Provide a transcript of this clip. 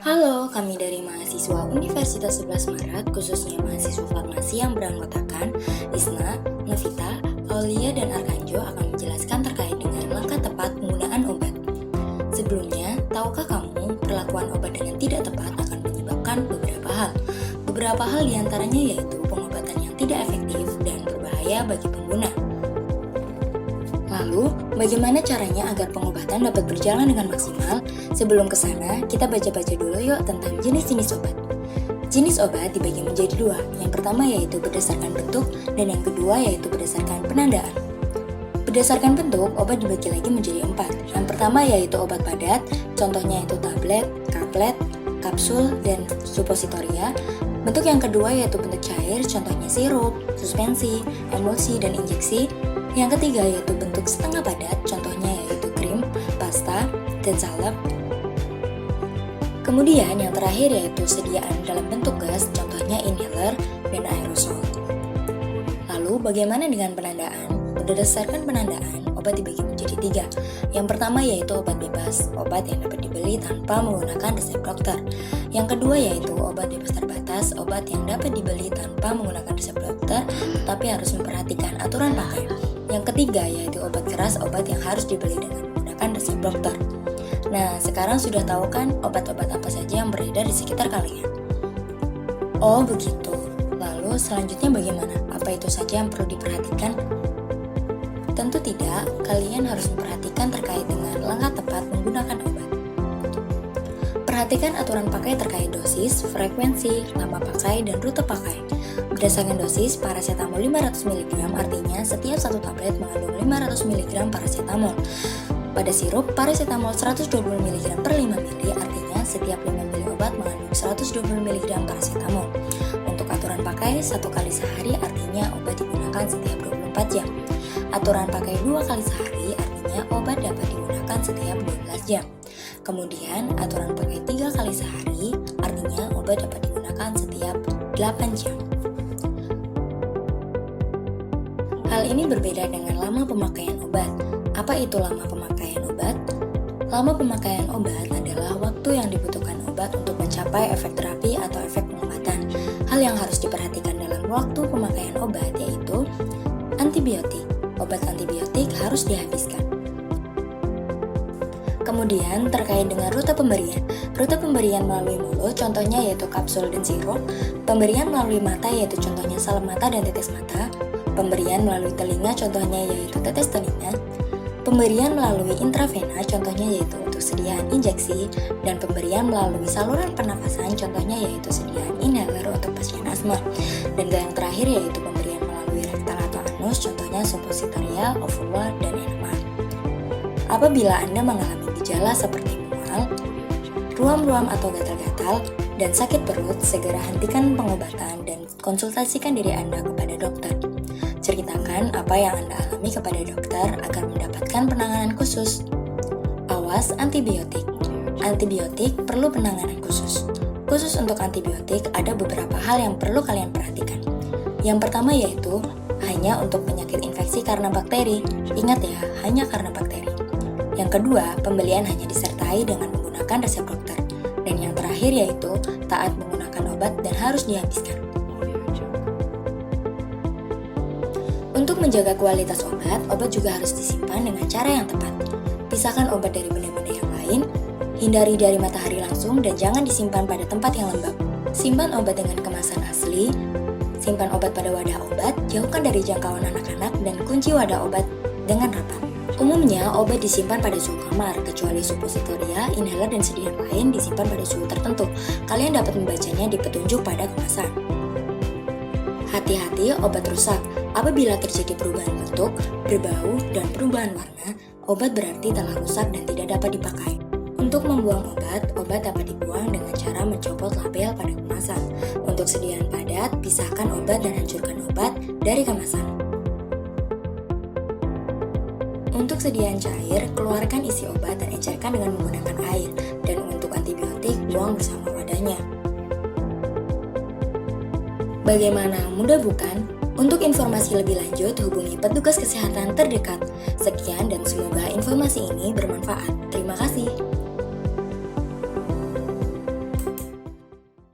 Halo, kami dari mahasiswa Universitas 11 Maret, khususnya mahasiswa farmasi yang beranggotakan Isna, Novita, Aulia, dan Arkanjo akan menjelaskan terkait dengan langkah tepat penggunaan obat. Sebelumnya, tahukah kamu perlakuan obat dengan tidak tepat akan menyebabkan beberapa hal? Beberapa hal diantaranya yaitu pengobatan yang tidak efektif dan berbahaya bagi pengguna. Lalu, bagaimana caranya agar pengobatan dapat berjalan dengan maksimal? Sebelum ke sana, kita baca-baca dulu yuk tentang jenis-jenis obat. Jenis obat dibagi menjadi dua. Yang pertama yaitu berdasarkan bentuk, dan yang kedua yaitu berdasarkan penandaan. Berdasarkan bentuk, obat dibagi lagi menjadi 4. Yang pertama yaitu obat padat, contohnya yaitu tablet, kaplet, kapsul, dan suppositoria. Bentuk yang kedua yaitu bentuk cair, contohnya sirup, suspensi, emulsi, dan injeksi. Yang ketiga yaitu bentuk setengah padat, contohnya yaitu krim, pasta, dan salep. Kemudian yang terakhir yaitu sediaan dalam bentuk gas, contohnya inhaler dan aerosol. Lalu bagaimana dengan penandaan? Berdasarkan penandaan, obat dibagi menjadi 3. Yang pertama yaitu obat bebas, obat yang dapat dibeli tanpa menggunakan resep dokter. Yang kedua yaitu obat bebas terbatas, obat yang dapat dibeli tanpa menggunakan resep dokter, tetapi harus memperhatikan aturan pakai. Yang ketiga yaitu obat keras, obat yang harus dibeli dengan menggunakan resep dokter. Nah, sekarang sudah tahu kan obat-obat apa saja yang beredar di sekitar kalian? Oh, begitu. Lalu selanjutnya bagaimana? Apa itu saja yang perlu diperhatikan? Tentu tidak, kalian harus memperhatikan terkait dengan langkah tepat menggunakan obat. Perhatikan aturan pakai terkait dosis, frekuensi, lama pakai, dan rute pakai. Berdasarkan dosis, paracetamol 500 mg artinya setiap satu tablet mengandung 500 mg paracetamol. Pada sirup, paracetamol 120 mg per 5 ml artinya setiap 5 ml obat mengandung 120 mg paracetamol. Untuk aturan pakai, 1 kali sehari artinya obat digunakan setiap 24 jam. Aturan pakai 2 kali sehari artinya obat dapat digunakan setiap 12 jam. Kemudian, aturan pakai 3 kali sehari artinya obat dapat digunakan setiap 8 jam. Hal ini berbeda dengan lama pemakaian obat. Apa itu lama pemakaian obat? Lama pemakaian obat adalah waktu yang dibutuhkan obat untuk mencapai efek terapi atau efek pengobatan. Hal yang harus diperhatikan dalam waktu pemakaian obat yaitu antibiotik. Obat antibiotik harus dihabiskan. Kemudian terkait dengan rute pemberian. Rute pemberian melalui mulut contohnya yaitu kapsul dan sirup. Pemberian melalui mata yaitu contohnya salep mata dan tetes mata. Pemberian melalui telinga contohnya yaitu tetes telinga. Pemberian melalui intravena contohnya yaitu untuk sediaan injeksi. Dan pemberian melalui saluran pernafasan contohnya yaitu sediaan inhaler untuk pasien asma. Dan yang terakhir yaitu pemberian melalui rektal atau anus contohnya suppositoria, ovula, dan enema. Apabila Anda mengalami gejala seperti mual, ruam-ruam atau gatal-gatal, dan sakit perut, segera hentikan pengobatan dan konsultasikan diri Anda kepada dokter. Ceritakan apa yang Anda alami kepada dokter agar mendapatkan penanganan khusus. Awas antibiotik. Antibiotik perlu penanganan khusus. Khusus untuk antibiotik ada beberapa hal yang perlu kalian perhatikan. Yang pertama yaitu hanya untuk penyakit infeksi karena bakteri. Ingat ya, hanya karena bakteri. Yang kedua, pembelian hanya disertai dengan menggunakan resep dokter. Dan yang terakhir yaitu taat menggunakan obat dan harus dihabiskan. Untuk menjaga kualitas obat, obat juga harus disimpan dengan cara yang tepat. Pisahkan obat dari benda-benda yang lain, hindari dari matahari langsung dan jangan disimpan pada tempat yang lembab. Simpan obat dengan kemasan asli, simpan obat pada wadah obat, jauhkan dari jangkauan anak-anak dan kunci wadah obat dengan rapat. Umumnya, obat disimpan pada suhu kamar, kecuali suppositoria, inhaler, dan sediaan lain disimpan pada suhu tertentu. Kalian dapat membacanya di petunjuk pada kemasan. Hati-hati obat rusak. Apabila terjadi perubahan bentuk, berbau, dan perubahan warna, obat berarti telah rusak dan tidak dapat dipakai. Untuk membuang obat dapat dibuang dengan cara mencopot label pada kemasan. Untuk sediaan padat, pisahkan obat dan hancurkan obat dari kemasan. Untuk sediaan cair, keluarkan isi obat dan encerkan dengan menggunakan air. Dan untuk antibiotik, buang bersama wadahnya. Bagaimana, mudah bukan? Untuk informasi lebih lanjut, hubungi petugas kesehatan terdekat. Sekian dan semoga informasi ini bermanfaat. Terima kasih.